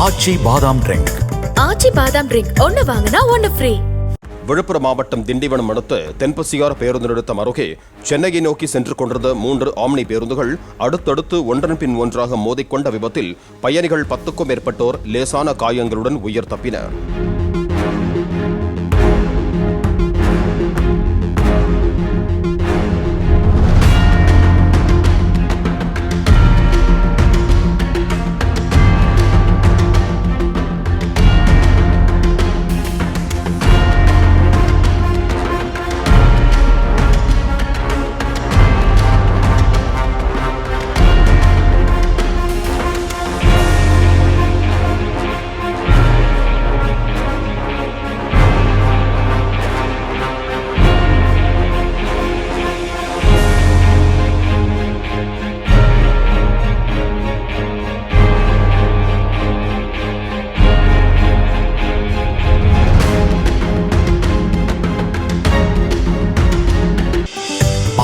ஆச்சி பாதாம் ட்ரிங்க். ஆச்சி பாதாம் ட்ரிங்க் ஒன்னு வாங்கினா ஒன்னு ஃப்ரீ. விழுப்புரம் மாவட்டம் திண்டிவனம் அடுத்த தென்பசியார் பேருந்து நிறுத்தம் அருகே சென்னையை நோக்கி சென்று கொண்டிருந்த 3 ஆம்னி பேருந்துகள் அடுத்தடுத்து ஒன்றன் பின் ஒன்றாக மோதிக்கொண்ட விபத்தில் பயணிகள் 10க்கும் மேற்பட்டோர் லேசான காயங்களுடன் உயிர் தப்பினர்.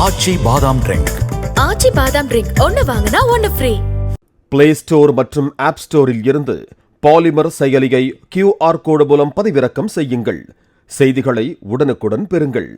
ஆச்சி பாதாம் ட்ரிங்க். ஆச்சி பாதாம் ட்ரிங்க் ஒன்னு வாங்கினா ஒன்னு ஃப்ரீ. பிளே ஸ்டோர் மற்றும் ஆப் ஸ்டோரில் இருந்து பாலிமர் செயலியை QR கோடு மூலம் பதிவிறக்கம் செய்யுங்கள். செய்திகளை உடனுக்குடன் பெறுங்கள்.